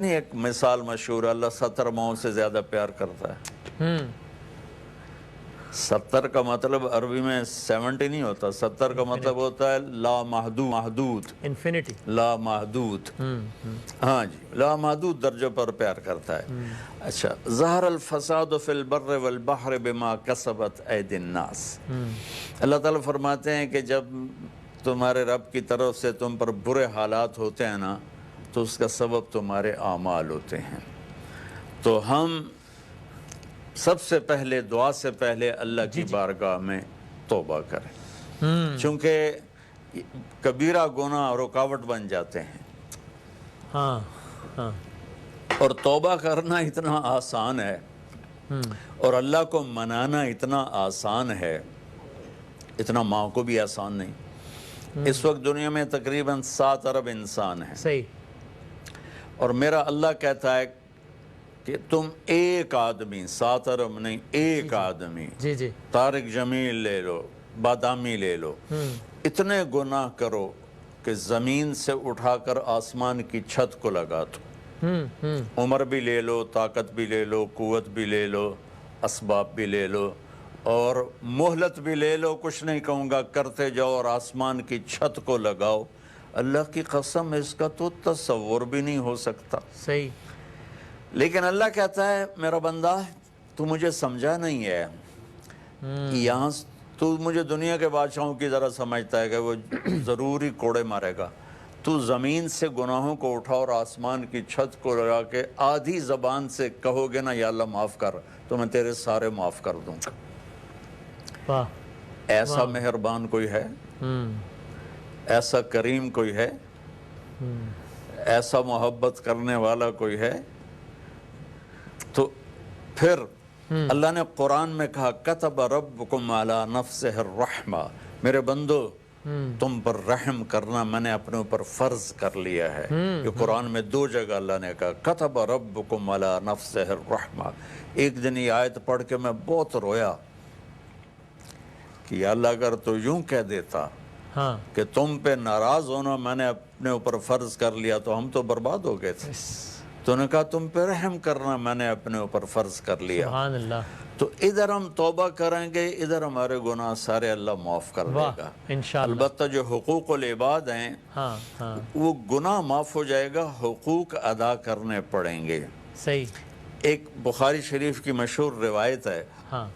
نہیں ایک مثال مشہور ہے، اللہ 70 ماؤں سے زیادہ پیار کرتا ہے۔ 70 کا مطلب عربی میں 70 نہیں ہوتا، 70 کا مطلب ہوتا ہے لا محدود، انفینٹی، لا محدود۔ ہاں جی، لا محدود درجوں پر پیار کرتا ہے۔ اچھا، ظہر الفساد فی البر والبحر بما کسبت ایدی الناس۔ اللہ تعالیٰ فرماتے ہیں کہ جب تمہارے رب کی طرف سے تم پر برے حالات ہوتے ہیں نا، تو اس کا سبب تمہارے اعمال ہوتے ہیں۔ تو ہم سب سے پہلے دعا سے پہلے اللہ کی بارگاہ میں توبہ کریں، چونکہ کبیرہ گناہ رکاوٹ بن جاتے ہیں۔ ہاں ہاں، اور توبہ کرنا اتنا آسان ہے اور اللہ کو منانا اتنا آسان ہے، اتنا ماں کو بھی آسان نہیں۔ اس وقت دنیا میں تقریباً 7 ارب انسان ہیں، صحیح، اور میرا اللہ کہتا ہے کہ تم ایک آدمی، 7 ارب نہیں، ایک آدمی، جی جی، طارق جمیل لے لو، بادامی لے لو، اتنے گناہ کرو کہ زمین سے اٹھا کر آسمان کی چھت کو لگا دو۔ عمر بھی لے لو، طاقت بھی لے لو، قوت بھی لے لو، اسباب بھی لے لو، اور مہلت بھی لے لو، کچھ نہیں کہوں گا، کرتے جاؤ اور آسمان کی چھت کو لگاؤ۔ اللہ کی قسم، اس کا تو تصور بھی نہیں ہو سکتا۔ صحیح، لیکن اللہ کہتا ہے میرا بندہ تو مجھے سمجھا نہیں ہے، یہاں تو مجھے دنیا کے بادشاہوں کی ذرا سمجھتا ہے کہ وہ ضروری کوڑے مارے گا، تو زمین سے گناہوں کو اٹھا اور آسمان کی چھت کو لگا کے آدھی زبان سے کہو گے نا یا اللہ معاف کر، تو میں تیرے سارے معاف کر دوں گا۔ واہ، ایسا مہربان کوئی ہے؟ ایسا کریم کوئی ہے؟ ایسا محبت کرنے والا کوئی ہے؟ تو پھر اللہ نے قرآن میں کہا کتب ربکم علی نفسہ الرحمہ، میرے بندو تم پر رحم کرنا میں نے اپنے اوپر فرض کر لیا ہے۔ یہ قرآن میں 2 جگہ اللہ نے کہا کتب ربکم علی نفسہ الرحمہ۔ ایک دن یہ آیت پڑھ کے میں بہت رویا کہ یا اللہ اگر تو یوں کہہ دیتا ہاں، کہ تم پہ ناراض ہونا میں نے اپنے اوپر فرض کر لیا تو ہم تو برباد ہو گئے تھے۔ تو نے کہا تم پہ رحم کرنا میں نے اپنے اوپر فرض کر لیا، سبحان اللہ، تو ادھر ہم توبہ کریں گے، ادھر ہمارے گناہ سارے اللہ معاف کر دے گا۔ انشاءاللہ، البتہ جو حقوق العباد ہیں ہاں ہاں، وہ گناہ معاف ہو جائے گا، حقوق ادا کرنے پڑیں گے۔ صحیح، ایک بخاری شریف کی مشہور روایت ہے، ہاں،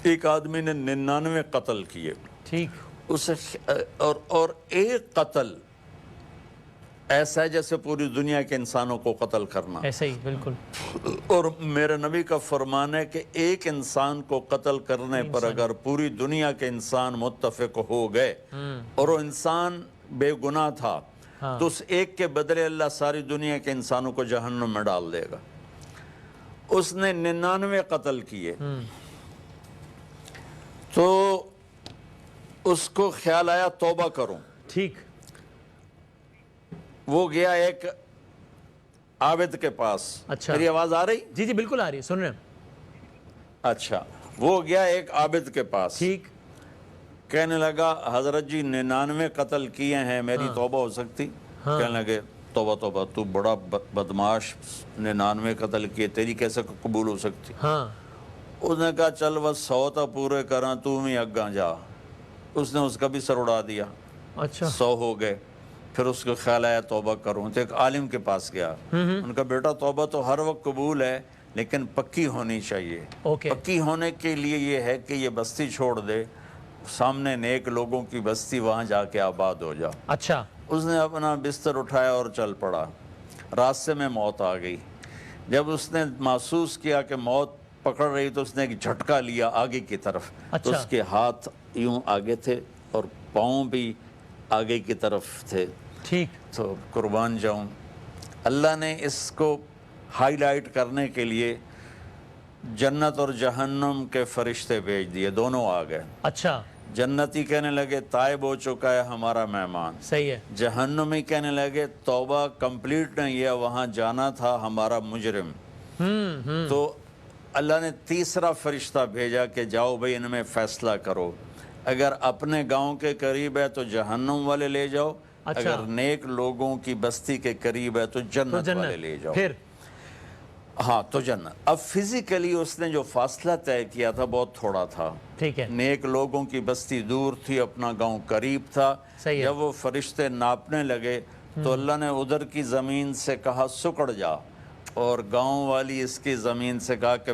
ایک آدمی نے 99 قتل کیے، ٹھیک، اسے اور ایک قتل ایسا ہے جیسے پوری دنیا کے انسانوں کو قتل کرنا۔ ایسا ہی بالکل، اور میرے نبی کا فرمان ہے کہ ایک انسان کو قتل کرنے پر اگر پوری دنیا کے انسان متفق ہو گئے اور وہ انسان بے گناہ تھا تو اس ایک کے بدلے اللہ ساری دنیا کے انسانوں کو جہنم میں ڈال دے گا۔ اس نے 99 قتل کیے، تو اس کو خیال آیا توبہ کروں، ٹھیک، وہ گیا ایک عابد کے پاس۔ اچھا، میری آواز آ رہی؟ جی جی بالکل آ رہی ہے، سن رہے ہیں، اچھا، وہ گیا ایک عابد کے پاس، ٹھیک، کہنے لگا حضرت جی 99 قتل کیے ہیں، میری توبہ ہو سکتی؟ کہنے لگے توبہ توبہ، تو بڑا بدماش، 99 قتل کیے، تیری کیسے قبول ہو سکتی؟ ہاں، اس نے کہا چل بس 100 تا پورے کراں، تو بھی اگاں جا۔ اس نے اس کا بھی سر اڑا دیا، اچھا، 100 ہو گئے۔ پھر اس کو خیال آیا توبہ کروں، تو ایک عالم کے پاس گیا، ان کا بیٹا توبہ تو ہر وقت قبول ہے لیکن پکی ہونی چاہیے۔ اوکے، پکی ہونے کے لیے یہ ہے کہ یہ بستی چھوڑ دے، سامنے نیک لوگوں کی بستی، وہاں جا کے آباد ہو جا۔ اچھا، اس نے اپنا بستر اٹھایا اور چل پڑا، راستے میں موت آ گئی۔ جب اس نے محسوس کیا کہ موت پکڑ رہی تو اس نے ایک جھٹکا لیا آگے کی طرف، تو اس کے ہاتھ یوں آگے تھے اور پاؤں بھی آگے کی طرف تھے۔ ٹھیک، تو قربان جاؤں، اللہ نے اس کو ہائی لائٹ کرنے کے لیے جنت اور جہنم کے فرشتے بھیج دیے، دونوں آ گئے۔ اچھا، جنتی کہنے لگے تائب ہو چکا ہے ہمارا مہمان، صحیح ہے، جہنمی کہنے لگے توبہ کمپلیٹ نہیں ہے، وہاں جانا تھا ہمارا مجرم۔ تو اللہ نے تیسرا فرشتہ بھیجا کہ جاؤ بھئی ان میں فیصلہ کرو، اگر اپنے گاؤں کے قریب ہے تو جہنم والے لے جاؤ، اگر نیک لوگوں کی بستی کے قریب ہے تو جنت والے لے جاؤ. پھر ہاں تو جنت. اب فزیکلی اس نے جو فاصلہ طے کیا تھا بہت تھوڑا تھا. ٹھیک ہے. نیک لوگوں کی بستی دور تھی, اپنا گاؤں قریب تھا. صحیح ہے. جب وہ فرشتے ناپنے لگے تو اللہ نے ادھر کی زمین سے کہا سکڑ جا, اور گاؤں والی اس کی زمین سے کہا کہ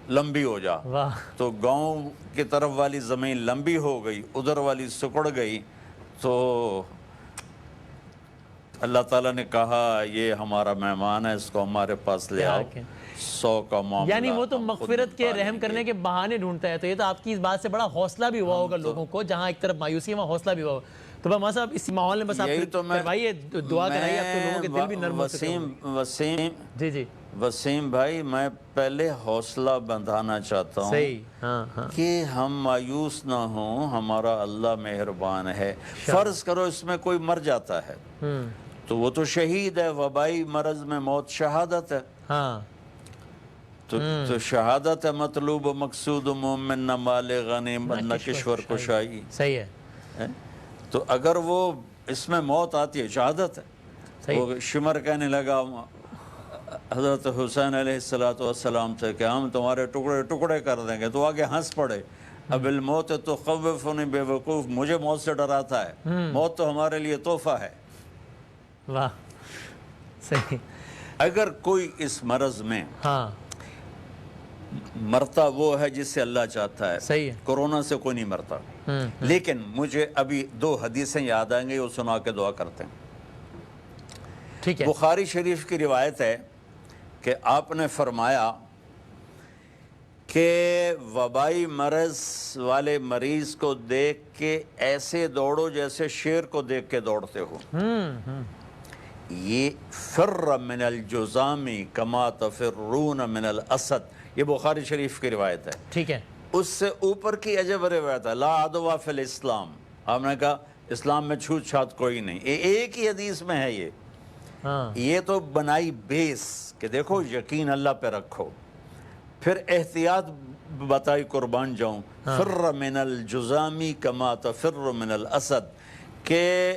لمبی ہو جا. واہ. تو گاؤں کی طرف والی زمین لمبی ہو گئی, ادھر والی سکڑ گئی. تو اللہ تعالیٰ نے کہا یہ ہمارا مہمان ہے, اس کو ہمارے پاس لے آؤ. 100 کا معاملہ. یعنی وہ تو مغفرت کے, رحم کرنے کے بہانے ڈھونڈتا ہے. تو یہ تو آپ کی اس بات سے بڑا حوصلہ بھی ہوا ہوگا لوگوں کو, جہاں ایک طرف مایوسی ہے وہاں حوصلہ بھی ہوا ہوگا. تو بس صاحب اس ماحول میں بس آپ کروائیے, دعا کرائیے, آپ کے لوگوں کے دل بھی نرم ہو سکے. جی جی وسیم بھائی, میں پہلے حوصلہ بندھانا چاہتا ہوں. صحیح. ہاں ہاں. کہ ہم مایوس نہ ہوں, ہمارا اللہ مہربان ہے. فرض کرو اس میں کوئی مر جاتا ہے تو وہ تو شہید ہے. وبائی مرض میں موت شہادت ہے. ہاں. تو شہادت ہے مطلوب و مقصود مومن نہ مال غنیمت نہ کشور کشائی. صحیح ہے. تو اگر وہ اس میں موت آتی ہے شہادت ہے. وہ شمر کہنے لگا حضرت حسین علیہ السلام سے کہ ہم تمہارے ٹکڑے ٹکڑے کر دیں گے, تو آگے ہنس پڑے. اب الموت تو خوفنی بے وقوف, مجھے موت سے ڈراتا ہے, موت تو ہمارے لیے تحفہ ہے. واہ. صحیح. اگر کوئی اس مرض میں ہاں مرتا وہ ہے جس سے اللہ چاہتا ہے. صحیح ہے. کورونا سے کوئی نہیں مرتا. لیکن مجھے ابھی 2 حدیثیں یاد آئیں گے, وہ سنا کے دعا کرتے ہیں. ٹھیک ہے. بخاری شریف کی روایت ہے کہ آپ نے فرمایا کہ وبائی مرض والے مریض کو دیکھ کے ایسے دوڑو جیسے شیر کو دیکھ کے دوڑتے ہو. یہ فر من الجزام کما تفرون من الاسد, یہ بخاری شریف کی روایت ہے. ٹھیک ہے. اس سے اوپر کی عجب روایت ہے, لا عدوہ فی الاسلام. آپ نے کہا اسلام میں چھوت چھات کوئی نہیں. ایک ہی حدیث میں ہے یہ. یہ تو بنائی بیس کہ دیکھو یقین اللہ پہ رکھو, پھر احتیاط بتائی قربان جاؤں. فر من الجزامی کما تفر من الاسد, کہ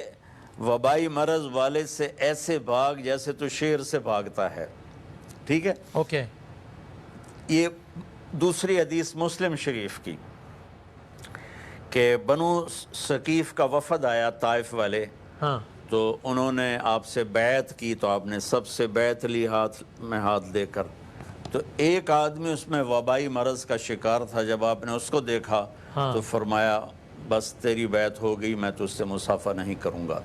وبائی مرض والے سے ایسے بھاگ جیسے تو شیر سے بھاگتا ہے. ٹھیک ہے. اوکے. یہ دوسری حدیث مسلم شریف کی کہ بنو ثقیف کا وفد آیا طائف والے. ہاں. تو انہوں نے آپ سے بیعت کی, تو آپ نے سب سے بیعت لی ہاتھ میں ہاتھ دے کر. تو ایک آدمی اس میں وبائی مرض کا شکار تھا. جب آپ نے اس کو دیکھا تو فرمایا بس تیری بیعت ہو گئی, میں تجھ سے مصافحہ نہیں کروں گا.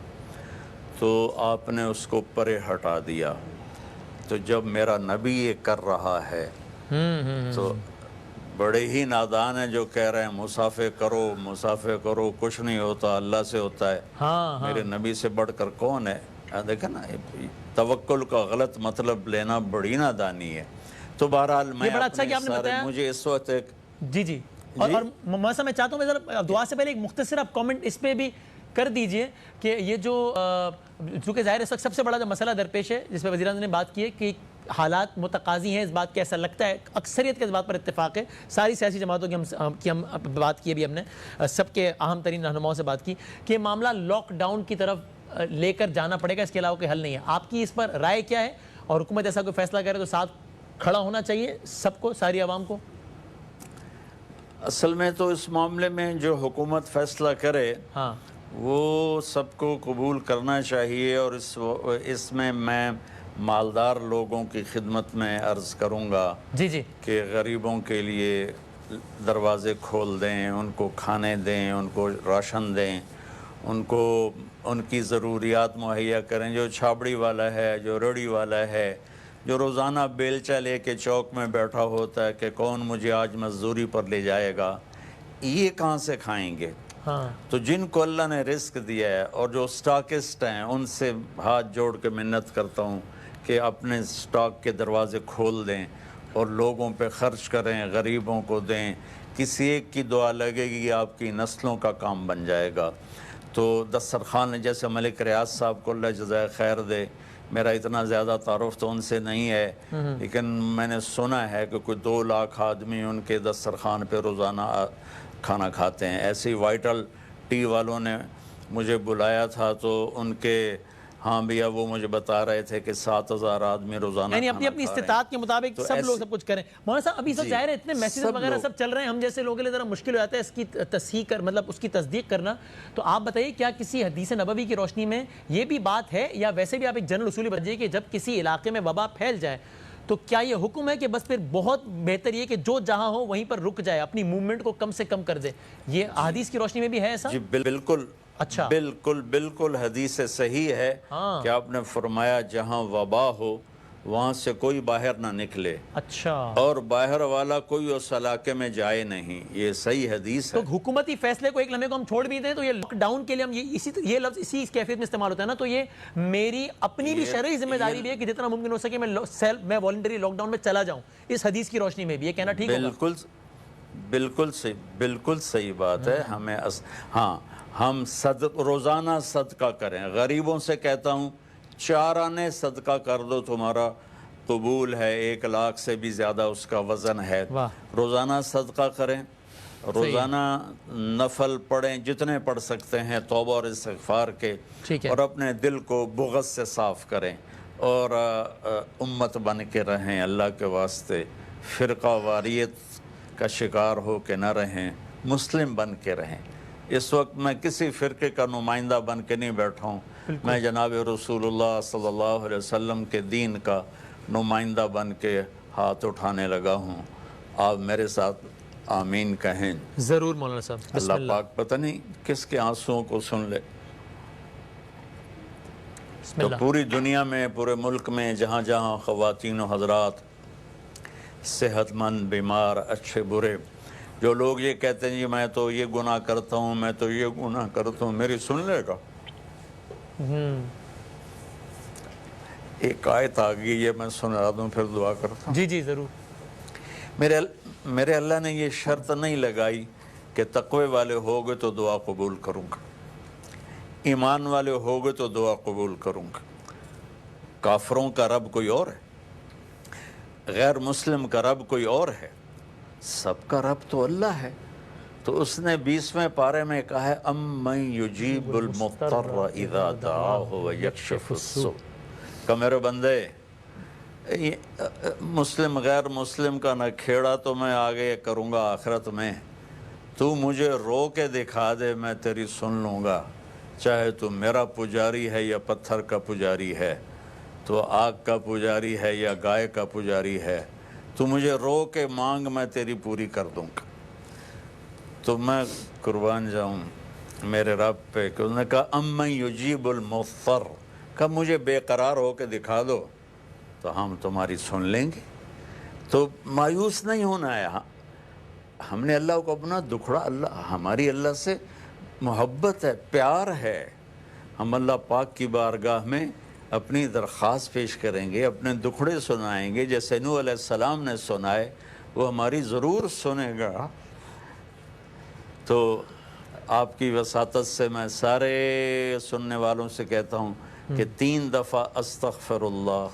تو آپ نے اس کو پرے ہٹا دیا. تو جب میرا نبی یہ کر رہا ہے تو بڑے ہی نادان ہیں جو کہہ رہے ہیں مصافحہ کرو, کچھ نہیں ہوتا, اللہ سے ہوتا ہے. میرے نبی سے بڑھ کر کون ہے. دیکھا نا, توکل کا غلط مطلب لینا بڑی نادانی ہے. تو بہرحال میں مجھے اس وقت جی اور موسم میں چاہتا ہوں, میں ذرا دعا سے پہلے ایک مختصر آپ کامنٹ اس پہ بھی کر دیجئے کہ یہ جو چونکہ ظاہر اس وقت سب سے بڑا جو مسئلہ درپیش ہے جس پہ وزیر اعظم نے بات کی ہے کہ حالات متقاضی ہیں اس بات کے, ایسا لگتا ہے اکثریت کے اس بات پر اتفاق ہے, ساری سیاسی جماعتوں کی ہم بات کی, ابھی ہم نے سب کے اہم ترین رہنماؤں سے بات کی کہ معاملہ لاک ڈاؤن کی طرف لے کر جانا پڑے گا, اس کے علاوہ کوئی حل نہیں ہے. آپ کی اس پر رائے کیا ہے, اور حکومت ایسا کوئی فیصلہ کرے تو ساتھ کھڑا ہونا چاہیے سب کو, ساری عوام کو؟ اصل میں تو اس معاملے میں جو حکومت فیصلہ کرے وہ سب کو قبول کرنا چاہیے. اور اس میں مالدار لوگوں کی خدمت میں عرض کروں گا کہ غریبوں کے لیے دروازے کھول دیں, ان کو کھانے دیں, ان کو راشن دیں, ان کو ان کی ضروریات مہیا کریں. جو چھابڑی والا ہے, جو ریڑھی والا ہے, جو روزانہ بیلچہ لے کے چوک میں بیٹھا ہوتا ہے کہ کون مجھے آج مزدوری پر لے جائے گا, یہ کہاں سے کھائیں گے؟ تو جن کو اللہ نے رزق دیا ہے اور جو سٹاکسٹ ہیں ان سے ہاتھ جوڑ کے منت کرتا ہوں کہ اپنے سٹاک کے دروازے کھول دیں اور لوگوں پہ خرچ کریں, غریبوں کو دیں. کسی ایک کی دعا لگے گی آپ کی نسلوں کا کام بن جائے گا. تو دسترخوان جیسے ملک ریاض صاحب کو اللہ جزائے خیر دے, میرا اتنا زیادہ تعارف تو ان سے نہیں ہے, لیکن میں نے سنا ہے کہ کوئی 2 لاکھ آدمی ان کے دسترخوان پہ روزانہ کھانا کھاتے ہیں. ایسے ہی وائٹل ٹی والوں نے مجھے بلایا تھا تو ان کے ہاں بھیا وہ مجھے بتا رہے تھے کہ 7,000 آدمی روزانہ یعنی اپنی اپنی استطاعت کے مطابق سب لوگ سب کچھ کریں. مولانا صاحب ابھی سب ظاہر ہے اتنے میسیجز وغیرہ سب چل رہے ہیں, ہم جیسے لوگوں کے لیے ذرا مشکل ہو جاتا ہے اس کی تصحیح کر مطلب اس کی تصدیق کرنا. تو آپ بتائیے کیا کسی حدیث نبوی کی روشنی میں یہ بھی بات ہے, یا ویسے بھی آپ ایک جنرل اصول بتائیے کہ جب کسی علاقے میں وبا پھیل جائے تو کیا یہ حکم ہے کہ بس پھر بہت بہتر یہ کہ جو جہاں ہو وہیں پر رک جائے, اپنی موومنٹ کو کم سے کم کر دے؟ یہ احادیث کی روشنی میں بھی ہے ایسا؟ جی بالکل. اچھا بالکل حدیث سے صحیح ہے کہ آپ نے فرمایا جہاں وبا ہو وہاں سے کوئی باہر نہ نکلے, اچھا, اور باہر والا کوئی اس علاقے میں جائے نہیں. یہ صحیح حدیث ہے. تو حکومتی فیصلے کو ایک لمحے کو ہم چھوڑ بھی دیں تو یہ لاک ڈاؤن کے لیے ہم یہ لفظ اسی کیفیت میں استعمال ہوتا ہے نا, تو یہ میری اپنی بھی شرعی ذمہ داری بھی ہے کہ جتنا ممکن ہو سکے میں والنٹری لاک ڈاؤن میں چلا جاؤں, اس حدیث کی روشنی میں بھی یہ کہنا ٹھیک ہوگا؟ بالکل صحیح بات ہے. ہمیں ہاں ہم روزانہ صدقہ کریں. غریبوں سے کہتا ہوں 4 آنے صدقہ کر دو, تمہارا قبول ہے. 1 لاکھ سے بھی زیادہ اس کا وزن ہے. روزانہ صدقہ کریں, روزانہ نفل پڑھیں جتنے پڑھ سکتے ہیں توبہ اور استغفار کے, اور اپنے دل کو بغض سے صاف کریں, اور امت بن کے رہیں اللہ کے واسطے. فرقہ واریت کا شکار ہو کے نہ رہیں, مسلم بن کے رہیں. اس وقت میں کسی فرقے کا نمائندہ بن کے نہیں بیٹھا ہوں, میں جناب رسول اللہ صلی اللہ علیہ وسلم کے دین کا نمائندہ بن کے ہاتھ اٹھانے لگا ہوں. آپ میرے ساتھ آمین کہیں. ضرور مولانا صاحب. بسم اللہ پاک پتہ نہیں کس کے آنسوؤں کو سن لے. تو پوری دنیا میں, پورے ملک میں جہاں جہاں خواتین و حضرات صحت مند, بیمار, اچھے برے, جو لوگ یہ کہتے ہیں جی میں تو یہ گناہ کرتا ہوں, میں تو یہ گناہ کرتا ہوں, میری سن لے گا. ایک آیت آ گئی ہے, میں سنا دوں پھر دعا کرتا ہوں. جی ضرور. میرے اللہ نے یہ شرط نہیں لگائی کہ تقوی والے ہوگے تو دعا قبول کروں گا, ایمان والے ہوگے تو دعا قبول کروں گا. کافروں کا رب کوئی اور ہے, غیر مسلم کا رب کوئی اور ہے, سب کا رب تو اللہ ہے. تو اس نے 20ویں پارے میں کہا ہے امن یجیب المضطر اذا دعاہ ویکشف السوء, کہ میرے بندے مسلم غیر مسلم کا نہ کھیڑا تو میں آگے کروں گا آخرت میں. تو مجھے رو کے دکھا دے, میں تیری سن لوں گا, چاہے تو میرا پجاری ہے یا پتھر کا پجاری ہے, تو آگ کا پجاری ہے یا گائے کا پجاری ہے, تو مجھے رو کے مانگ, میں تیری پوری کر دوں گا. تو میں قربان جاؤں میرے رب پہ کہ انہوں نے کہا امن یجیب المضطر, کہ مجھے بے قرار ہو کے دکھا دو تو ہم تمہاری سن لیں گے. تو مایوس نہیں ہونا ہے. ہم نے اللہ کو اپنا دکھڑا, ہماری اللہ سے محبت ہے, پیار ہے. ہم اللہ پاک کی بارگاہ میں اپنی درخواست پیش کریں گے, اپنے دکھڑے سنائیں گے جیسے نوح علیہ السلام نے سنائے, وہ ہماری ضرور سنے گا. تو آپ کی وساطت سے میں سارے سننے والوں سے کہتا ہوں کہ 3 دفعہ استغفر اللہ,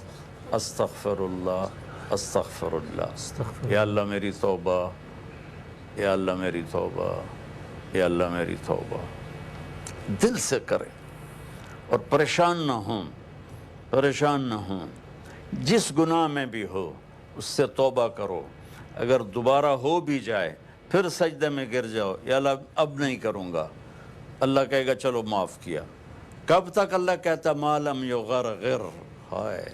استغفر اللہ, استغفر اللہ. یا اللہ میری توبہ, یا اللہ میری توبہ, یا اللہ میری توبہ. دل سے کریں اور پریشان نہ ہوں, پریشان نہ ہوں. جس گناہ میں بھی ہو اس سے توبہ کرو. اگر دوبارہ ہو بھی جائے پھر سجدے میں گر جاؤ, یا اللہ اب نہیں کروں گا. اللہ کہے گا چلو معاف کیا. کب تک اللہ کہتا ما لم یغرغر, ہائے,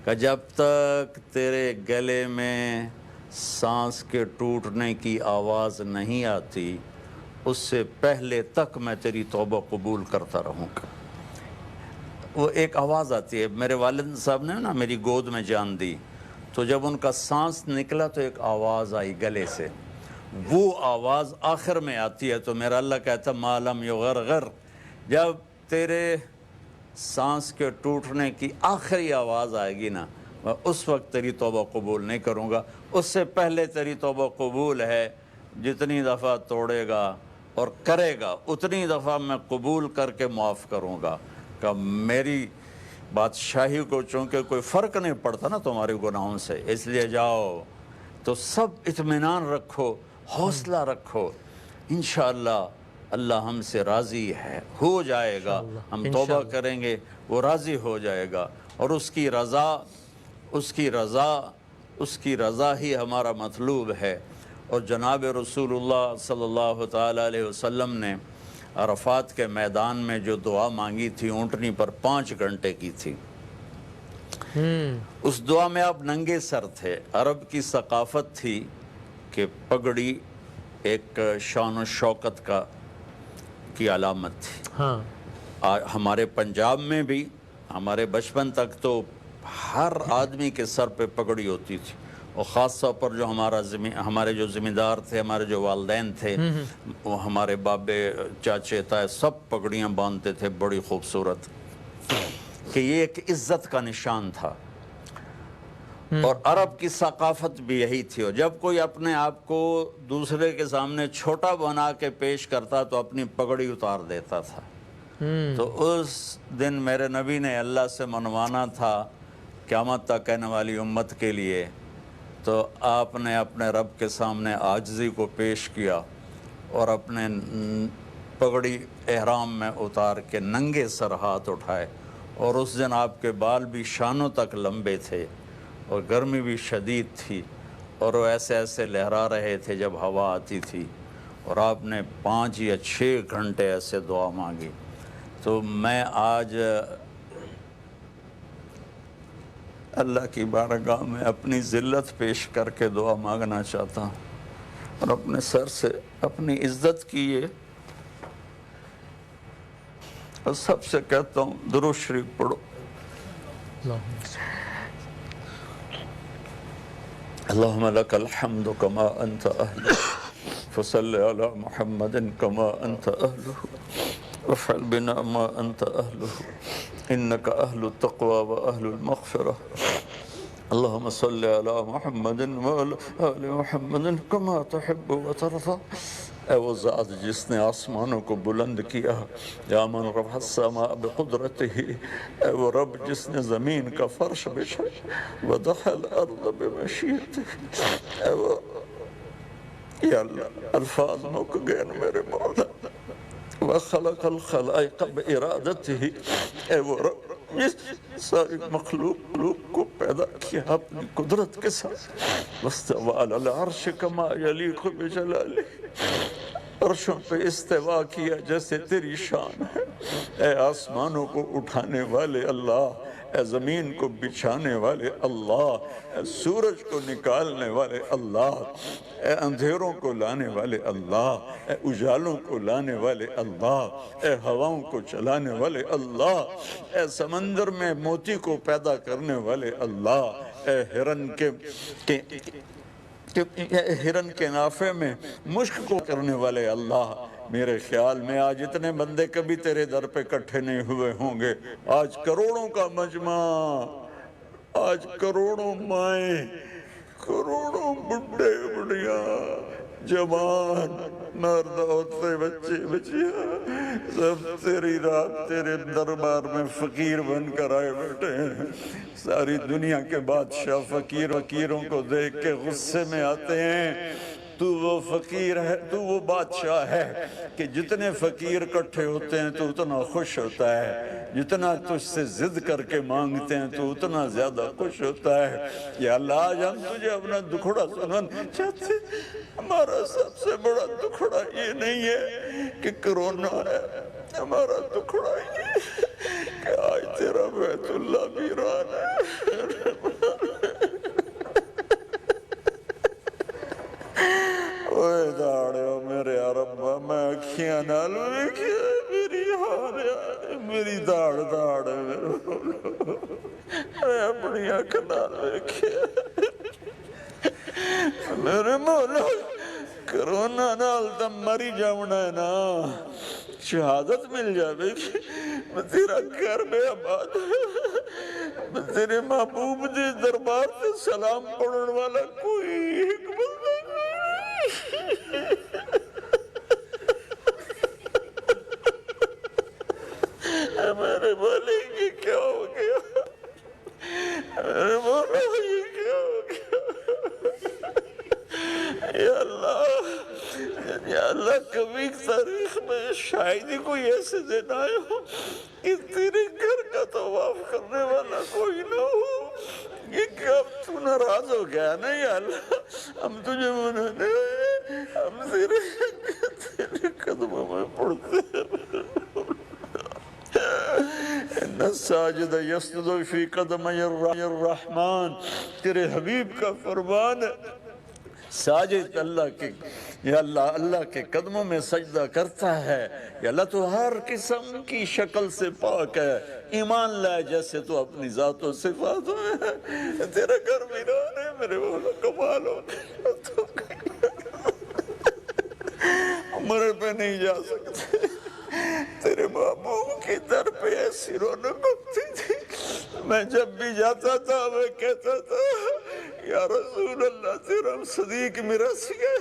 کہ جب تک تیرے گلے میں سانس کے ٹوٹنے کی آواز نہیں آتی اس سے پہلے تک میں تیری توبہ قبول کرتا رہوں گا. وہ ایک آواز آتی ہے. میرے والد صاحب نے نا میری گود میں جان دی, تو جب ان کا سانس نکلا تو ایک آواز آئی گلے سے, وہ آواز آخر میں آتی ہے. تو میرا اللہ کہتا ما لم یغرغر, جب تیرے سانس کے ٹوٹنے کی آخری آواز آئے گی نا, میں اس وقت تیری توبہ قبول نہیں کروں گا. اس سے پہلے تیری توبہ قبول ہے. جتنی دفعہ توڑے گا اور کرے گا اتنی دفعہ میں قبول کر کے معاف کروں گا. کہ میری بادشاہی کو چونکہ کوئی فرق نہیں پڑتا نا تمہارے گناہوں سے, اس لیے جاؤ تو سب اطمینان رکھو, حوصلہ رکھو, انشاءاللہ اللہ ہم سے راضی ہے، ہو جائے گا، ہم توبہ کریں گے وہ راضی ہو جائے گا، اور اس کی رضا ہی ہمارا مطلوب ہے۔ اور جناب رسول اللہ صلی اللہ تعالیٰ علیہ وسلم نے عرفات کے میدان میں جو دعا مانگی تھی اونٹنی پر 5 گھنٹے کی تھی، اس دعا میں آپ ننگے سر تھے۔ عرب کی ثقافت تھی کہ پگڑی ایک شان و شوکت کی علامت تھی۔ ہاں ہمارے پنجاب میں بھی ہمارے بچپن تک تو ہر آدمی کے سر پہ پگڑی ہوتی تھی، اور خاص طور پر جو ہمارے جو ذمہ دار تھے، ہمارے جو والدین تھے، وہ ہمارے بابے، چاچے، تائے، سب پگڑیاں باندھتے تھے بڑی خوبصورت، کہ یہ ایک عزت کا نشان تھا۔ اور عرب کی ثقافت بھی یہی تھی، اور جب کوئی اپنے آپ کو دوسرے کے سامنے چھوٹا بنا کے پیش کرتا تو اپنی پگڑی اتار دیتا تھا۔ تو اس دن میرے نبی نے اللہ سے منوانا تھا قیامت تک کہنے والی امت کے لیے، تو آپ نے اپنے رب کے سامنے عاجزی کو پیش کیا اور اپنے پگڑی احرام میں اتار کے ننگے سر ہاتھ اٹھائے، اور اس دن آپ کے بال بھی شانوں تک لمبے تھے، اور گرمی بھی شدید تھی، اور وہ ایسے لہرا رہے تھے جب ہوا آتی تھی، اور آپ نے 5 یا 6 گھنٹے ایسے دعا مانگی۔ تو میں آج اللہ کی بارگاہ میں اپنی ذلت پیش کر کے دعا مانگنا چاہتا ہوں، اور اپنے سر سے اپنی عزت کیے، اور سب سے کہتا ہوں درود شریف پڑھو۔ اللہم لک الحمد کما انت اہلہ فصل علی محمد کما انت اہلہ وافعل بنا ما انت اہلہ انک اہل التقوی و اہل المغفرہ۔ اللہم صل علی محمد وعلی آل محمد کما تحب و ترضى۔ اے وہ ذات جس نے آسمانوں کو بلند کیا، یا من رفع السماء بقدرتہ، اے وہ رب جس نے زمین کا فرش بچھایا، وضع الارض بمشیئتہ، اے وہ، یا اللہ الفاظ مک گئے میرے مولا، وخلق الخلائق بارادتہ، اے وہ رب جس ساری مخلوق کو پیدا کیا اپنی قدرت کے ساتھ، واستوى علی العرش کما یلیق بجلالہ، عرشوں پہ استوا کیا جیسے تیری شان ہے۔ اے آسمانوں کو اٹھانے والے اللہ، اے زمین کو بچھانے والے اللہ، اے سورج کو نکالنے والے اللہ، اے اندھیروں کو لانے والے اللہ، اے اجالوں کو لانے والے اللہ، اے ہواؤں کو چلانے والے اللہ، اے سمندر میں موتی کو پیدا کرنے والے اللہ، اے ہرن کے نافے میں مشک کو کرنے والے اللہ۔ میرے خیال میں آج اتنے بندے کبھی تیرے در پہ کٹھے نہیں ہوئے ہوں گے، آج کروڑوں کا مجمع، آج کروڑوں مائیں، کروڑوں بڈھے بڑھیاں، جوان، مرد، عورتیں، بچے بچیاں، سب تیری رات تیرے دربار میں فقیر بن کر آئے بیٹھے ہیں۔ ساری دنیا کے بادشاہ فقیروں کو دیکھ کے غصے میں آتے ہیں۔ تو وہ فقیر ہے، تو وہ بادشاہ ہے کہ جتنے فقیر اکٹھے ہوتے ہیں تو اتنا خوش ہوتا ہے، جتنا تجھ سے ضد کر کے مانگتے ہیں تو اتنا زیادہ خوش ہوتا ہے۔ یا اللہ آج ہم تجھے اپنا دکھڑا سنانا چاہتے ہیں۔ ہمارا سب سے بڑا دکھڑا یہ نہیں ہے کہ کرونا ہے، ہمارا دکھڑا یہ ہے کہ آج تیرا بیت اللہ ویران ہے۔ اوہ داڑیو میرے عربہ، میں اکھیاں نال ویکھیا میری حال یار، میری داڑ میں اپنی اکھ نال ویکھیا میرے مولا، کرونا نال تم مری جاؤنا ہے نا، شہادت مل جاوے گی، میں تیرا گھر میں آباد، میں تیرے محبوب دے دربار سے سلام پڑھن والا کوئی ایک بندہ میرے مولا یہ کیا ہو گیا، میرے مولا یہ کیا ہو گیا، یا اللہ، یا اللہ کبھی تاریخ میں شاید ہی کوئی ایسے دن آئے ہو کہ تیرے گھر کا طواف کرنے والا کوئی نہ ہو. یہ کیا تو ناراض ہو گیا نا یا اللہ؟ ہم تجھے منانے آئے, ہم تیرے قدموں میں پڑھتے ہیں. ان الساجد یسجد فی قدمی الرحمن, تیرے حبیب کا فرمان ہے ساجد اللہ کے, یا اللہ اللہ کے قدموں میں سجدہ کرتا ہے. یا اللہ تو ہر قسم کی شکل سے پاک ہے, ایمان لائے جیسے تو اپنی ذات و صفات میں ہے. تیرا گھر ویران ہے میرے مولا, کمال ہو گیا, تو عمر پہ نہیں جا سکتے. تیرے محبوب کی در پہ ایسی رونق ہوتی تھی, میں جب بھی جاتا تھا میں کہتا تھا یا رسول اللہ تیرا صدیق میرا سگا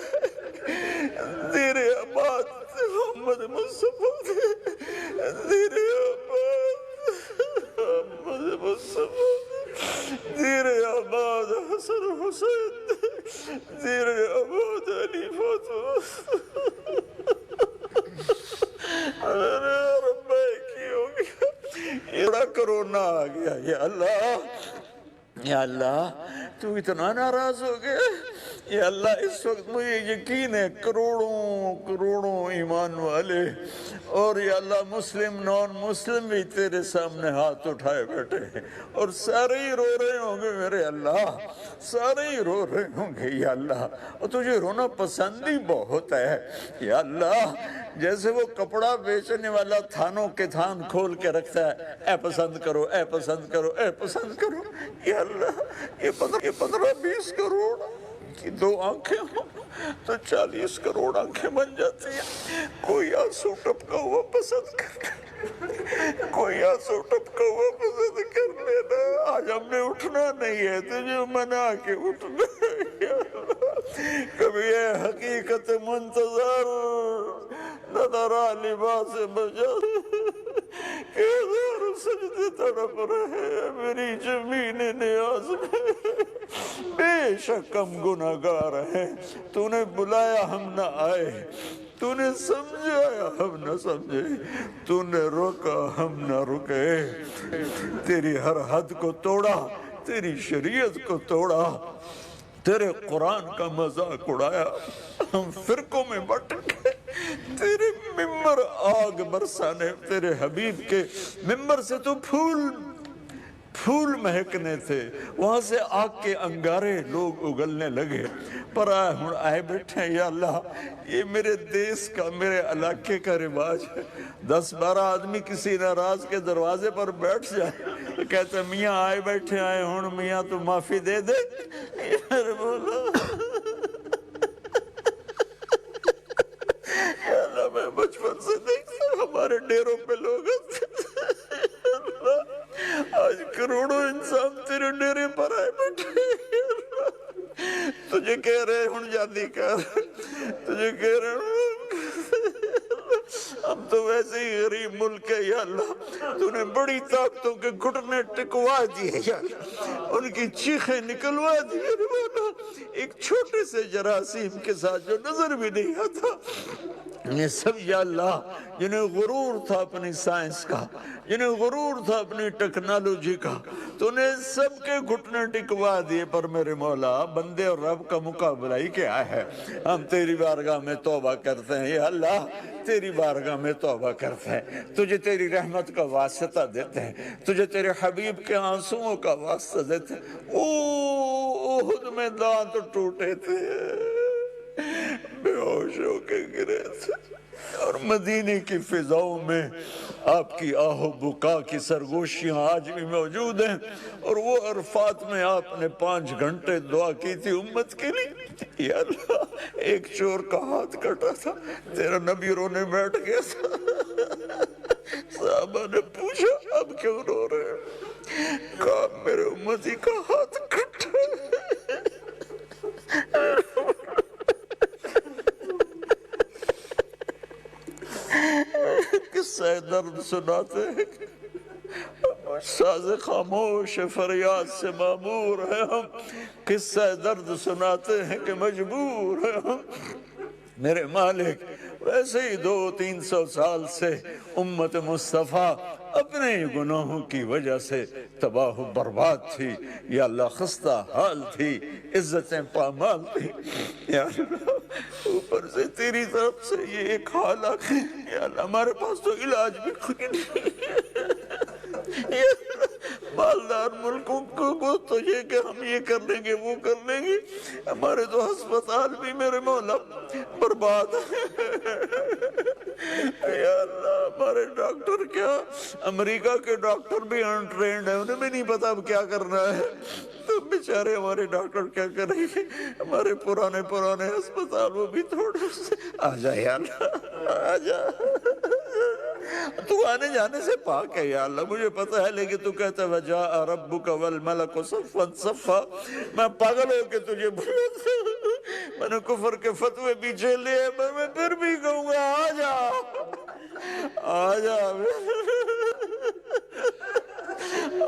تیرے آباد محمد مصطفیٰ, تیرے آباد محمد مصطفیٰ, تیرے آباد حسن حسین, تیرے آباد علی فاطمہ. رب کی ہو گیا, بڑا کرونا آ گیا. یا اللہ, یا اللہ تو اتنا ناراض ہو گیا. یا اللہ اس وقت مجھے یقین ہے کروڑوں کروڑوں ایمان والے اور یا اللہ مسلم نان مسلم بھی تیرے سامنے ہاتھ اٹھائے بیٹھے ہیں, اور سارے ہی رو رہے ہوں گے میرے اللہ, سارے ہی رو رہے ہوں گے یا اللہ. اور تجھے رونا پسند ہی بہت ہے یا اللہ, جیسے وہ کپڑا بیچنے والا تھانوں کے تھان کھول کے رکھتا ہے, اے پسند کرو, اے پسند کرو, اے پسند کرو. یا اللہ یہ 15-20 کروڑ کی 2 آنکھیں ہوں تو 40 کروڑ آنکھیں بن جاتی ہیں. کوئی آنسو ٹپکا ہوا پسند کر, کوئی آنسو ٹپکا ہوا پسند کر لینا. آج ہم نے اٹھنا نہیں ہے, تجھے منا کے اٹھنا ہے. کبھی ہے حقیقت منتظر نظر لباس بجا کہ ہزار سجدے تڑپ رہے میری زمین نیاز میں, بے شک ہم گناہگار ہیں. تو نے بلایا ہم نہ آئے, تو نے سمجھایا ہم نہ سمجھے, تو نے روکا ہم نہ رکے. تیری ہر حد کو توڑا, تیری شریعت کو توڑا, تیرے قرآن کا مذاق اڑایا, ہم فرقوں میں بٹ گئے. تیرے ممبر آگ برسانے, تیرے حبیب کے ممبر سے تو پھول مہکنے تھے, وہاں سے آگ کے انگارے لوگ اگلنے لگے. پر آئے بیٹھے ہیں یا اللہ, یہ میرے دیس کا, میرے علاقے کا رواج ہے. 10-12 آدمی کسی ناراض کے دروازے پر بیٹھ جائے, کہتے میاں آئے بیٹھے آئے ہوں, میاں تو معافی دے دے. یار بولا یا اللہ میں بچپن سے دیکھتا ہمارے ڈیروں پہ لوگ آج کروڑوں انسان تیرے ڈیرے پر آئے بیٹھے. تجھے کہہ رہے ہوں جاندی کر, تجھے کہہ رہے ہوں ہم تو ویسے ہی غریب ملک ہے یا اللہ, تو نے بڑی طاقتوں کے گھٹنے ٹکوا دیے یا اللہ, ان کی چیخیں نکلوا دی. ایک چھوٹے سے جراثیم کے ساتھ جو نظر بھی نہیں آتا, یہ سب یا اللہ جنہیں غرور تھا اپنی سائنس کا, جنہیں غرور تھا اپنی ٹیکنالوجی کا, تو نے سب کے گھٹنے ٹکوا دیے. پر میرے مولا بندے اور رب کا مقابلہ ہی کیا ہے. ہم تیری بارگاہ میں توبہ کرتے ہیں یا اللہ, تیری بارگاہ میں توبہ کرتے ہیں, تجھے تیری رحمت کا واسطہ دیتے ہیں, تجھے تیرے حبیب کے آنسوؤں کا واسطہ دیتے ہیں. احد میں دانت ٹوٹے تھے, بے ہوش ہو کے گرے تھے, اور مدینے کی فضاؤں میں آپ کی آہ و بکا کی سرگوشیاں آج بھی موجود ہیں. اور وہ عرفات میں آپ نے 5 گھنٹے دعا کی تھی امت کے لیے. یا اللہ ایک چور کا ہاتھ کٹا تھا, تیرا نبی رونے بیٹھ گیا تھا. صحابہ نے پوچھا اب کیوں رو رہے ہیں؟ کہا میرے امتی کا ہاتھ کٹا. قصہ درد سناتے ہیں, ساز خاموش فریاد سے معمور ہے ہم, قصہ درد سناتے ہیں کہ مجبور ہے ہم. میرے مالک ویسے ہی 200-300 سال سے امت مصطفیٰ اپنے گناہوں کی وجہ سے تباہ و برباد تھی یا اللہ، خستہ حال تھی، عزتیں پامال تھی یا اللہ، اوپر سے تیری طرف سے یہ ایک حال آ گئی یا اللہ، ہمارے پاس تو علاج بھی کوئی نہیں یا اللہ، مالدار ملکوں کو تو یہ کہ ہم یہ کر لیں گے وہ کر لیں گے، ہمارے تو ہسپتال بھی میرے مولا برباد یا اللہ، ہمارے ڈاکٹر کیا، امریکہ کے ڈاکٹر بھی انٹرینڈ ہیں، انہیں بھی نہیں پتا اب کیا کرنا ہے، تو بیچارے ہمارے ڈاکٹر کیا کریں گے، ہمارے پرانے ہسپتال وہ بھی تھوڑے سے آ جا یا اللہ، آ جا، تو آنے جانے سے پاک ہے یا اللہ، مجھے پتا ہے، لیکن تو کہتا ہے وَجَاءَ رَبُّكَ وَالْمَلَكُ صَفًّا صَفًّا، میں پاگل ہو کے تجھے بلاتا ہوں، میں نے کفر کے فتوے پیچھے لیے، میں پھر بھی کہوں گا آ جا، آ جا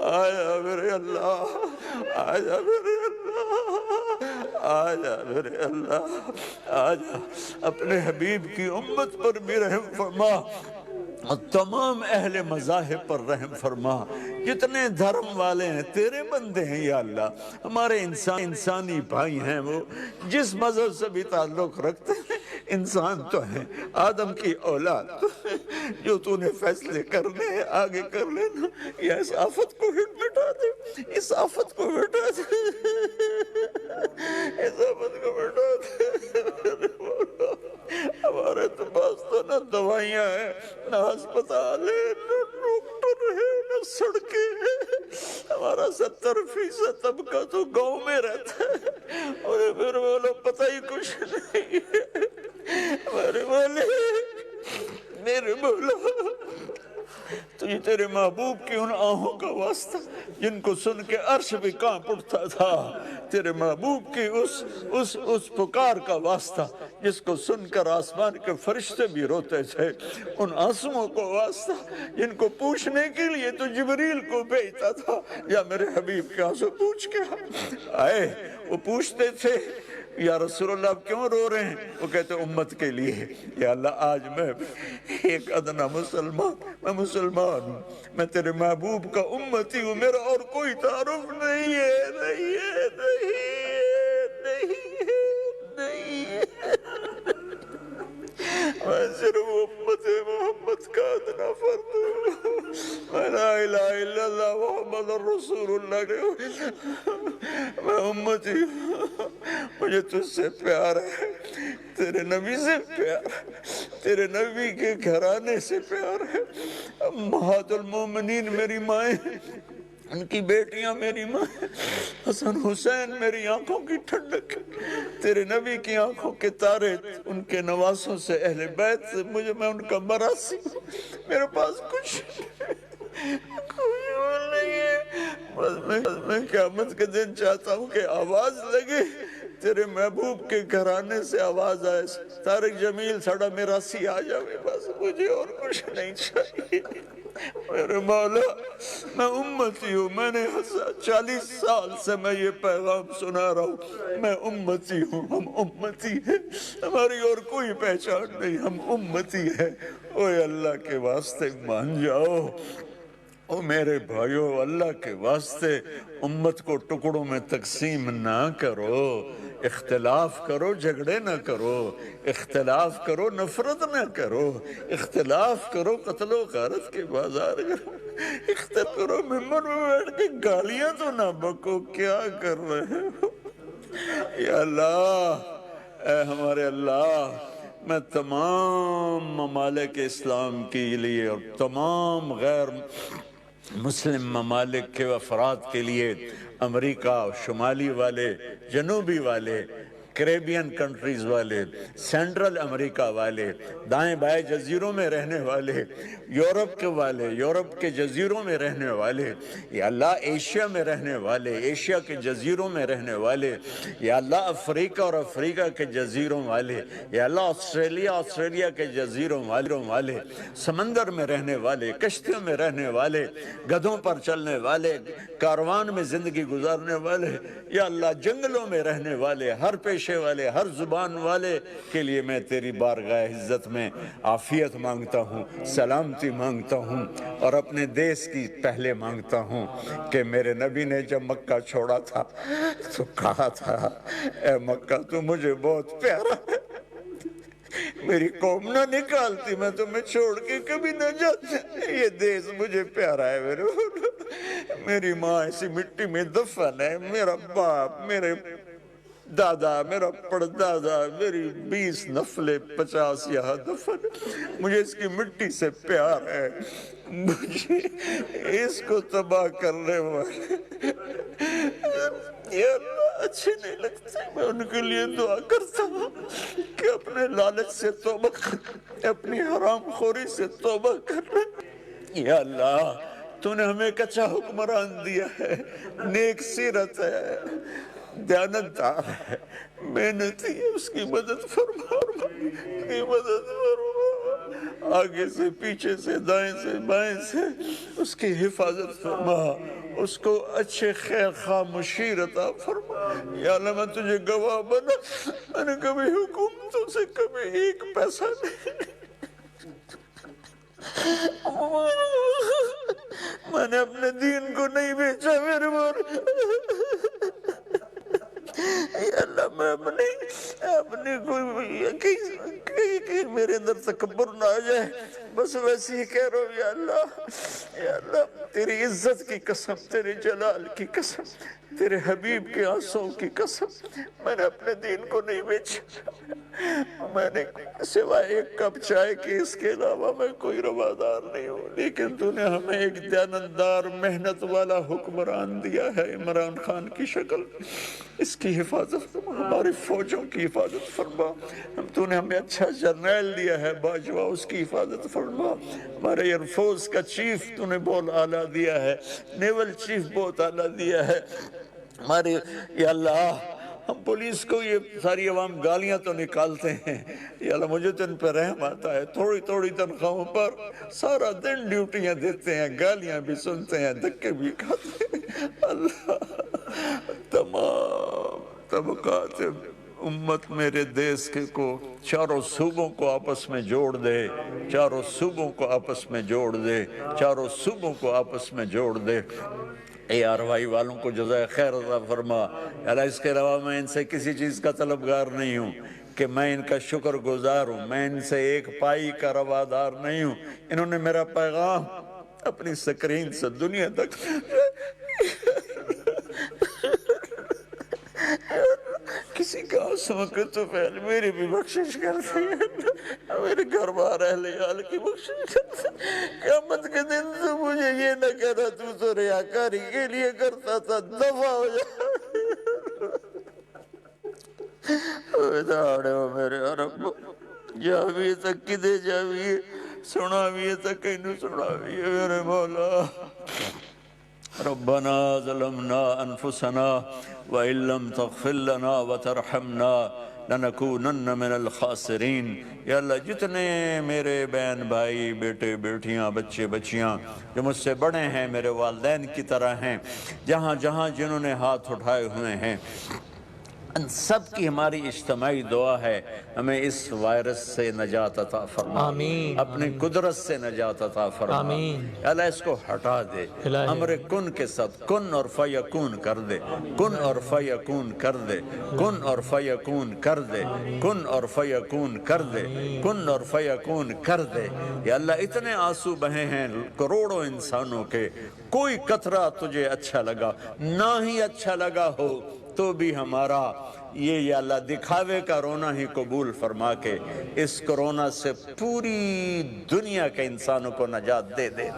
آجا میرے اللہ، آجا میرے اللہ، آجا میرے اللہ، آجا اپنے حبیب کی امت پر بھی رحم فرما، اور تمام اہل مذاہب پر رحم فرما، جتنے دھرم والے ہیں تیرے بندے ہیں یا اللہ، ہمارے انسانی بھائی ہیں، وہ جس مذہب سے بھی تعلق رکھتے ہیں انسان تو ہیں، آدم کی اولاد تو ہیں، جو تو نے فیصلے کرنے ہیں آگے کر لینا، یا اس آفت کو مٹا دے، اس آفت کو مٹا دے، اس آفت کو مٹا دے، ہمارے تو پاس تو نہ دوائیاں ہیں، نہ ہسپتال ہے، نہ ڈاکٹر ہے، نہ سڑکیں ہیں، ہمارا 70% طبقہ تو گاؤں میں رہتا ہے، اور پھر بولو پتہ ہی کچھ نہیں ہے، ہمارے والے میرے مولا، تجھے تیرے محبوب کی ان آنکھوں کا واسطہ جن کو سن کے عرش بھی کانپ اٹھتا تھا، تیرے محبوب کی اس پکار کا واسطہ جس کو سن کر آسمان کے فرشتے بھی روتے تھے، ان آنسوؤں کو واسطہ جن کو پوچھنے کے لیے تو جبریل کو بھیجتا تھا، یا میرے حبیب کے آنسو پوچھ کے آئے، وہ پوچھتے تھے یا رسول اللہ آپ کیوں رو رہے ہیں، وہ کہتے امت کے لیے، یا اللہ آج میں ایک ادنا مسلمان، میں مسلمان ہوں، میں تیرے محبوب کا امتی ہوں، میرا اور کوئی تعارف نہیں ہے، نہیں ہے، نہیں ہے، نہیں ہے، نہیں ہے، میں صرف امت محمد کا ادنا فرد ہوں، میں لا الہ الا اللہ محمد رسول اللہ، میں امتی ہوں، مجھے تجھ سے پیار ہے، تیرے نبی سے پیار ہے، تیرے نبی کے گھرانے سے پیار ہے، امہات المومنین میری مائیں، ان کی بیٹیاں میری ماں، حسن حسین میری آنکھوں کی ٹھنڈک، تیرے نبی کی آنکھوں کے تارے، ان کے نواسوں سے اہل بیت سے میں ان کا مراسی ہوں، میرے پاس کچھ کوئی اور نہیں ہے، بس میں قیامت کے دن چاہتا ہوں کہ آواز لگے، تیرے محبوب کے گھرانے سے آواز آئے، طارق جمیل ساڑا میراسی آ جاوے، بس مجھے اور کچھ نہیں چاہیے، میرے مولا میں امتی ہوں، میں نے 40 سال سے میں یہ پیغام سنا رہا ہوں، میں امتی ہوں، ہم امتی ہیں، ہماری اور کوئی پہچان نہیں، ہم امتی ہیں، اوہ اللہ کے واسطے مان جاؤ، او میرے بھائیو، اللہ کے واسطے امت کو ٹکڑوں میں تقسیم نہ کرو، اختلاف کرو جھگڑے نہ کرو، اختلاف کرو نفرت نہ کرو، اختلاف کرو قتل و غارت کے بازار کرو، اختلاف کرو ممبر میں بیٹھ کے گالیاں تو نہ بکو، کیا کر رہے ہو یا اللہ، اے ہمارے اللہ، میں تمام ممالک اسلام کے لیے اور تمام غیر مسلم ممالک کے افراد کے لیے، امریکہ شمالی والے، جنوبی والے، کریبین کنٹریز والے، سینٹرل امریکہ والے، دائیں بائیں جزیروں میں رہنے والے، یورپ کے والے، یورپ کے جزیروں میں رہنے والے، یا اللہ ایشیا میں رہنے والے، ایشیا کے جزیروں میں رہنے والے، یا اللہ افریقہ اور افریقہ کے جزیروں والے، یا اللہ آسٹریلیا کے جزیروں والے، سمندر میں رہنے والے، کشتیوں میں رہنے والے، گدھوں پر چلنے والے، کاروان میں زندگی گزارنے والے، یا اللہ جنگلوں میں رہنے والے، ہر پیش پیشے والے ہر زبان والے کے لیے میں تیری بارگاہ عزت میں عافیت مانگتا ہوں، سلامتی مانگتا ہوں، اور اپنے دیس کی پہلے مانگتا ہوں کہ میرے نبی نے جب مکہ چھوڑا تھا تو کہا تھا اے مکہ تو مجھے بہت پیارا ہے، میری قوم نہ نکالتی میں تمہیں چھوڑ کے کبھی نہ جاتی، یہ دیس مجھے پیارا ہے میری ماں ایسی مٹی میں دفن ہے، میرا باپ، میرے دادا، میرا پردادا، میری 20 نسلیں 50 یہاں دفن، مجھے اس کی مٹی سے پیار ہے، مجھے اس کو تباہ کرنے والے یا اللہ اچھے نہیں لگتے، میں ان کے لیے دعا کرتا ہوں کہ اپنے لالچ سے توبہ کر، اپنی حرام خوری سے توبہ کر، یا اللہ تو نے ہمیں ایک اچھا حکمران دیا ہے، نیک سیرت ہے، دیانتدار ہے، محنتی ہے، اس کی مدد فرما، اس کی مدد فرما، آگے سے پیچھے سے دائیں سے بائیں سے اس کی حفاظت فرما، اس کو اچھے خیر خواہ مشیر عطا فرما، یا اللہ میں تجھے گواہ بنا، میں نے کبھی حکومتوں سے کبھی ایک پیسہ نہیں، میں نے اپنے دین کو نہیں بیچا میرے بار، یا اللہ میں اپنی کوئی کہ میرے اندر تکبر نہ آ جائے، بس ویسے ہی کہہ رہا ہوں یا اللہ تیری عزت کی قسم، تیرے جلال کی قسم، تیرے حبیب کے آنسوں کی قسم، میں نے اپنے دین کو نہیں بیچا، میں نے سوائے ایک کپ چائے کے اس کے علاوہ میں کوئی روادار نہیں ہوں، لیکن تو نے ہمیں ایک دیانتدار محنت والا حکمران دیا ہے، عمران خان کی شکل، اس کی حفاظت فرما، ہماری فوجوں کی حفاظت فرما، تو نے ہمیں اچھا جرنیل دیا ہے باجوہ، اس کی حفاظت فرما، ہمارے ایئر فورس کا چیف تو نے بہت اعلیٰ دیا ہے، نیول چیف بہت اعلیٰ دیا ہے، ہمارے یا اللہ ہم پولیس کو یہ ساری عوام گالیاں تو نکالتے ہیں، یا اللہ مجھے تو ان پہ رحم آتا ہے، تھوڑی تھوڑی تنخواہوں پر سارا دن ڈیوٹیاں دیتے ہیں، گالیاں بھی سنتے ہیں، دھکے بھی کھاتے ہیں، اللہ تمام طبقات امت میرے دیس کے کو چاروں صوبوں کو آپس میں جوڑ دے، چاروں صوبوں کو آپس میں جوڑ دے، چاروں صوبوں کو آپس میں جوڑ دے، اے آروائی والوں کو جزائے خیر عطا فرما، اللہ اس کے علاوہ میں ان سے کسی چیز کا طلبگار نہیں ہوں کہ میں ان کا شکر گزار ہوں، میں ان سے ایک پائی کا روادار نہیں ہوں، انہوں نے میرا پیغام اپنی سکرین سے دنیا تک کسی کا آنسوں کے تو پہلے میری بھی بخشش کرتے ہیں، میرے گھر بار اہل عیال کی بخشش کرتے ہیں، قیامت کے دن تو مجھے یہ نہ کہنا تو ریاکاری کے لیے کرتا تھا، دفع ہو جائے ہو میرے رب، جاویے تک کدے جاویے، سناویے تک اینو سناویے میرے مولا، ربنا ظلمنا انفسنا وإن لم تغفر لنا وترحمنا لنکونن من الخاسرین، یا اللہ جتنے میرے بہن بھائی بیٹے بیٹیاں بچے بچیاں جو مجھ سے بڑے ہیں میرے والدین کی طرح ہیں، جہاں جہاں جنہوں نے ہاتھ اٹھائے ہوئے ہیں، ان سب کی ہماری اجتماعی دعا ہے ہمیں اس وائرس سے نجات عطا فرما، آمین، اپنی قدرت سے نجات عطا فرما، آمین، اللہ اس کو ہٹا دے، امر کن کے ساتھ کن اور فیکون کر دے، کن اور فیکون کر دے، کن اور فیکون کر دے، کن اور فیکون کر دے، کن اور فیکون کر دے، یا اللہ اتنے آنسو بہے ہیں کروڑوں انسانوں کے، کوئی قطرہ تجھے اچھا لگا، نہ ہی اچھا لگا ہو تو بھی ہمارا یہ یا اللہ دکھاوے کا رونا ہی قبول فرما کے اس کرونا سے پوری دنیا کے انسانوں کو نجات دے دے،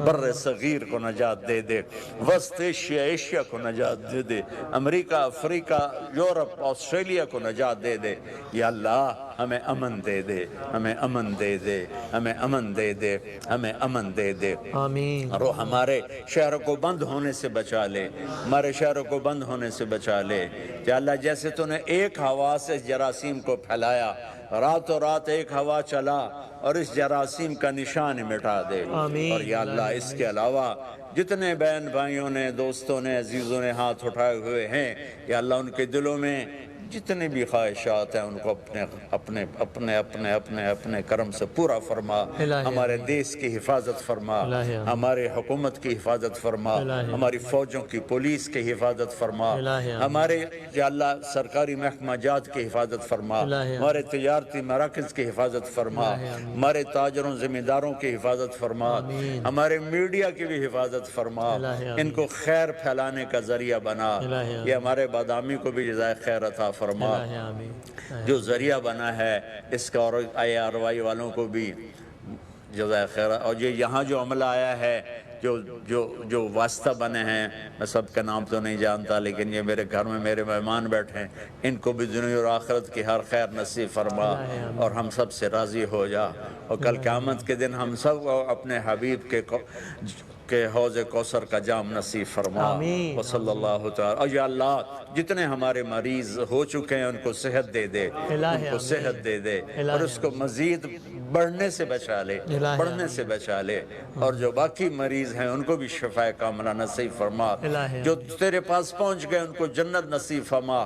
بر صغیر کو نجات دے دے، وسط ایشیا کو نجات دے دے، امریکہ افریقہ یورپ آسٹریلیا کو نجات دے دے، یا اللہ ہمیں امن دے دے، ہمیں امن دے دے، ہمیں امن دے دے، ہمیں امن دے دے، آمین، اور وہ ہمارے شہروں کو بند ہونے سے بچا لے، ہمارے شہروں کو بند ہونے سے بچا لے، یا اللہ جیسے تو نے ایک ہوا سے جراثیم کو پھیلایا، راتوں رات ایک ہوا چلا اور اس جراثیم کا نشان مٹا دے، آمین، اور یا اللہ اس کے علاوہ جتنے بہن بھائیوں نے دوستوں نے عزیزوں نے ہاتھ اٹھائے ہوئے ہیں، یا اللہ ان کے دلوں میں جتنے بھی خواہشات ہیں ان کو اپنے کرم سے پورا فرما، الہی ہمارے دیس کی حفاظت فرما، الہی ہمارے حکومت کی حفاظت فرما، ہماری فوجوں کی پولیس کی حفاظت فرما، الہی ہمارے یا اللہ سرکاری محکمہ جات کی حفاظت فرما، الہی ہمارے تجارتی مراکز کی حفاظت فرما، ہمارے تاجروں ذمہ داروں کی حفاظت فرما، ہمارے میڈیا کی بھی حفاظت فرما، ان کو خیر پھیلانے کا ذریعہ بنا، یہ ہمارے بادامی کو بھی جزائے خیر عطا فرما، الہی آمین جو ذریعہ بنا ہے اس کا، اور IRY والوں کو بھی جزائے خیر، اور یہ یہاں جو عملہ آیا ہے جو واسطہ بنے ہیں، میں سب کا نام تو نہیں جانتا، لیکن یہ میرے گھر میں میرے مہمان بیٹھے ہیں، ان کو بھی دنیا اور آخرت کی ہر خیر نصیب فرما، اور ہم سب سے راضی ہو جا، اور کل قیامت کے دن ہم سب کو اپنے حبیب کے حوض کوثر کا جام نصیب فرما، آمین وصلی اللہ تعالی، اور یا اللہ جتنے ہمارے مریض ہو چکے ہیں ان کو صحت دے دے، ان کو صحت دے دے، اور اس کو مزید بڑھنے سے بچا لے، بڑھنے سے بچا لے، اور جو باقی مریض ہیں ان کو بھی شفا کاملہ نصیب فرما، جو تیرے پاس پہنچ گئے ان کو جنت نصیب فرما،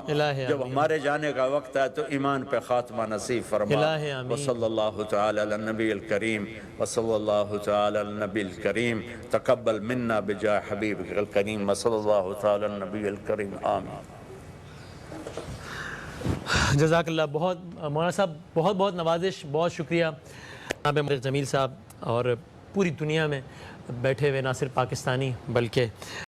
جب ہمارے جانے کا وقت ہے تو ایمان پہ خاتمہ نصیب فرما، وصلی اللہ تعالی علی النبی الکریم، وصلی اللہ تعالی علی النبی الکریم، تقبل منا بجاہ حبیبک الکریم، وصلی اللہ تعالی علی النبی الکریم، آمین۔ جزاک اللہ، بہت مولانا صاحب، بہت بہت نوازش، بہت شکریہ جناب جمیل صاحب، اور پوری دنیا میں بیٹھے ہوئے نہ صرف پاکستانی بلکہ